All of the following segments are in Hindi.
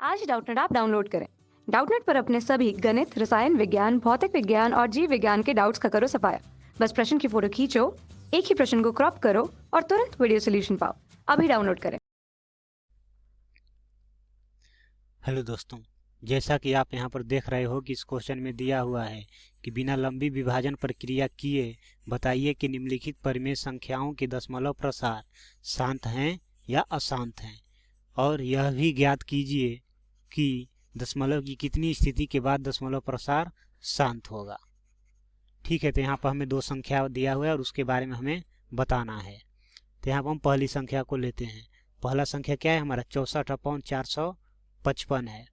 आज डाउटनेट ऐप डाउनलोड करें। डाउटनेट पर अपने सभी गणित, रसायन विज्ञान, भौतिक विज्ञान और जीव विज्ञान के डाउट्स का करो सफाया। बस प्रश्न की फोटो खींचो, एक ही प्रश्न को क्रॉप करो और तुरंत वीडियो सोल्यूशन पाओ। अभी डाउनलोड करें। हेलो दोस्तों, जैसा कि आप यहाँ पर देख रहे हो कि इस क्वेश्चन में दिया हुआ है कि बिना लंबी विभाजन प्रक्रिया किए बताइए कि निम्नलिखित परिमेय संख्याओं के दशमलव प्रसार शांत हैं या अशांत हैं, और यह भी ज्ञात कीजिए कि दशमलव की कितनी स्थिति के बाद दशमलव प्रसार शांत होगा। ठीक है, तो यहाँ पर हमें दो संख्या दिया हुआ है और उसके बारे में हमें बताना है। तो यहाँ पर हम पहली संख्या को लेते हैं। पहला संख्या क्या है हमारा? 64/455 है।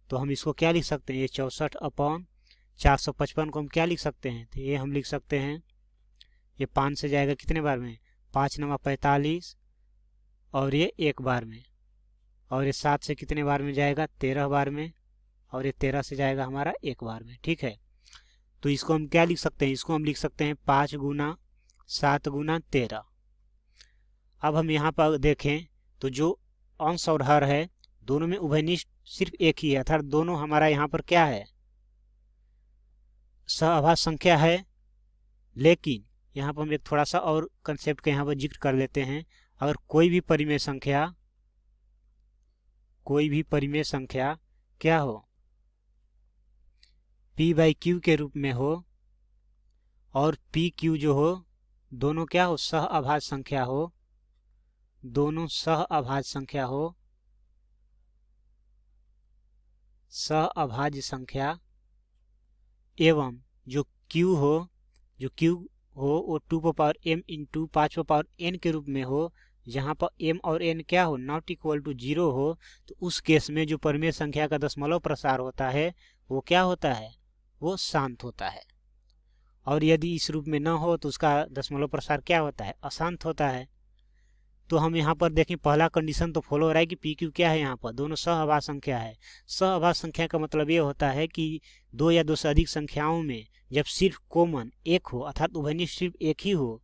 तो हम इसको क्या लिख सकते हैं? ये 64/455 को हम क्या लिख सकते हैं? तो ये हम लिख सकते हैं, ये 5 से जाएगा कितने बार में? 5 9 45, और ये एक बार में, और ये 7 से कितने बार में जाएगा? 13 बार में, और ये 13 से जाएगा हमारा एक बार में। ठीक है, तो इसको हम क्या लिख सकते हैं? इसको हम लिख सकते हैं 5 गुना 7 गुना 13। अब हम यहाँ पर देखें तो जो अंश और हर है दोनों में उभयनिष्ठ सिर्फ एक ही है, अर्थात दोनों हमारा यहाँ पर क्या है? सहअभाज्य संख्या है। लेकिन यहाँ पर हम एक थोड़ा सा और कंसेप्ट का यहाँ पर जिक्र कर लेते हैं। अगर कोई भी परिमेय संख्या क्या हो? p/q के रूप में हो, और pq जो हो दोनों क्या हो? सहअभाज्य संख्या हो, दोनों सहअभाज्य संख्या, एवं जो q हो वो 2m इंटू 5n के रूप में हो, जहाँ पर m और n क्या हो? नॉट इक्वल टू 0 हो, तो उस केस में जो परिमेय संख्या का दशमलव प्रसार होता है वो क्या होता है? वो शांत होता है। और यदि इस रूप में न हो तो उसका दशमलव प्रसार क्या होता है? अशांत होता है। तो हम यहाँ पर देखें, पहला कंडीशन तो फॉलो हो रहा है कि पी क्यू क्या है? यहाँ पर दोनों सहअभाज्य संख्या है। सहअभाज्य संख्या का मतलब ये होता है कि दो या दो से अधिक संख्याओं में जब सिर्फ कॉमन एक हो, अर्थात उभयनिष्ठ सिर्फ एक ही हो,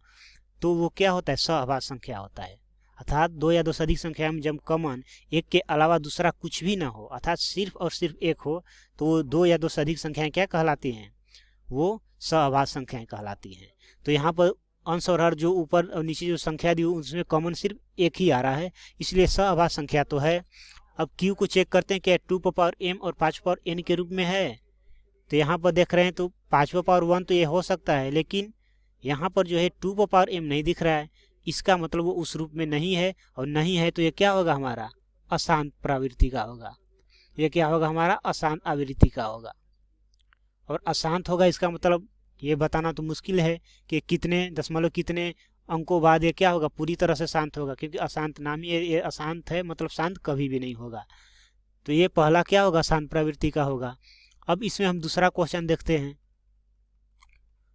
तो वो क्या होता है? सहअभाज्य संख्या होता है। अर्थात दो या दो से अधिक संख्या में जब कॉमन एक के अलावा दूसरा कुछ भी ना हो, अर्थात सिर्फ और सिर्फ एक हो, तो वो दो या दो से अधिक संख्याएं क्या कहलाती हैं? वो सहअभाज्य संख्याएं कहलाती हैं। तो यहाँ पर अंश और हर जो ऊपर और नीचे जो संख्या दी उसमें कॉमन सिर्फ एक ही आ रहा है, इसलिए सहअभाज्य संख्या तो है। अब क्यू को चेक करते हैं, क्या 2m और 5n के रूप में है? तो यहाँ पर देख रहे हैं तो 5/1 तो ये हो सकता है, लेकिन यहाँ पर जो है 2m नहीं दिख रहा है। इसका मतलब वो उस रूप में नहीं है, और नहीं है तो ये क्या होगा? हमारा अशांत प्रवृत्ति का होगा। ये क्या होगा? हमारा अशांत आवृत्ति का होगा। और अशांत होगा इसका मतलब ये बताना तो मुश्किल है कि कितने दशमलव कितने अंकों बाद ये क्या होगा? पूरी तरह से शांत होगा, क्योंकि अशांत नाम ही ये अशांत है, मतलब शांत कभी भी नहीं होगा। तो ये पहला क्या होगा? शांत प्रवृत्ति का होगा। अब इसमें हम दूसरा क्वेश्चन देखते हैं।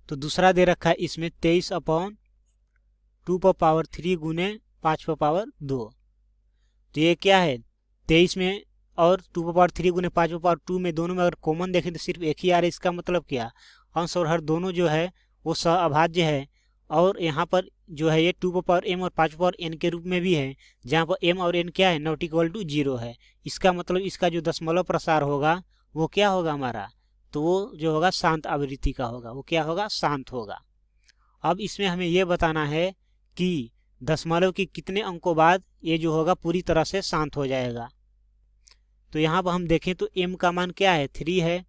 तो दूसरा दे रखा है इसमें 23/2 गुने 5/2। तो ये क्या है? 23 में और 2/3 गुने 5/2 में दोनों में अगर कॉमन देखें तो सिर्फ एक ही आ रहा है। इसका मतलब क्या? अंश और हर दोनों जो है वो सहअभाज्य है, और यहाँ पर जो है ये 2m और 5n के रूप में भी है, जहाँ पर m और n क्या है? नॉट इक्वल टू 0 है। इसका मतलब इसका जो दशमलव प्रसार होगा वो क्या होगा हमारा? तो वो जो होगा शांत आवृत्ति का होगा। वो क्या होगा? शांत होगा। अब इसमें हमें ये बताना है कि दशमलव के कितने अंकों बाद ये जो होगा पूरी तरह से शांत हो जाएगा। तो यहाँ पर हम देखें तो m का मान क्या है? 3 है,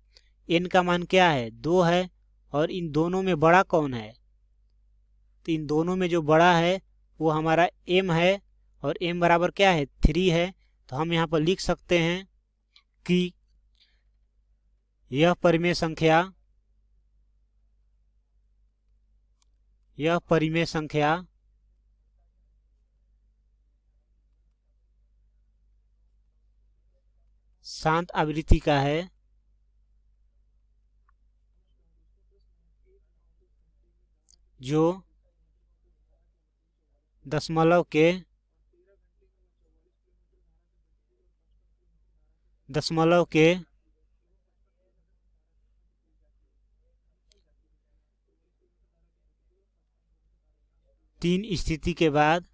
n का मान क्या है? 2 है, और इन दोनों में बड़ा कौन है? तो इन दोनों में जो बड़ा है वो हमारा m है, और m बराबर क्या है? 3 है। तो हम यहाँ पर लिख सकते हैं कि यह परिमेय संख्या शांत आवृत्ति का है, जो दशमलव के 3 स्थिति के बाद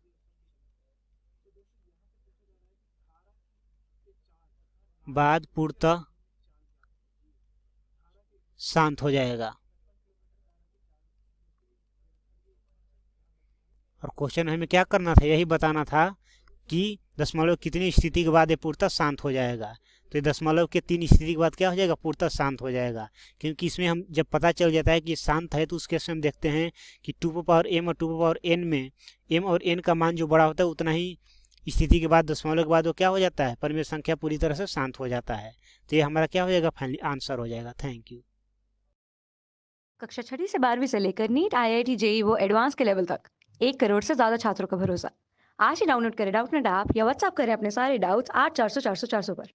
बाद पूर्णतः शांत हो जाएगा। और क्वेश्चन हमें क्या करना था, यही बताना था कि दशमलव कितनी स्थिति के बाद ये पूर्णतः शांत हो जाएगा। तो ये दशमलव के 3 स्थिति के बाद क्या हो जाएगा, पूर्णतः शांत हो जाएगा। क्योंकि इसमें हम जब पता चल जाता है कि ये शांत है तो उस केस में हम देखते हैं कि 2m और 2n में m और n का मान जो बड़ा होता है उतना ही स्थिति के बाद दशमलव के बाद वो क्या हो जाता है, परिमेय संख्या पूरी तरह से शांत हो जाता है। तो ये हमारा क्या हो जाएगा, फाइनली आंसर हो जाएगा। Thank you. कक्षा 6वीं से 12वीं से लेकर नीट, IIT, JEE वो एडवांस के लेवल तक 1 करोड़ से ज्यादा छात्रों का भरोसा। आज ही डाउनलोड करें डाउटनेट ऐप या व्हाट्सएप करें अपने सारे डाउट्स 8400 400 400 पर।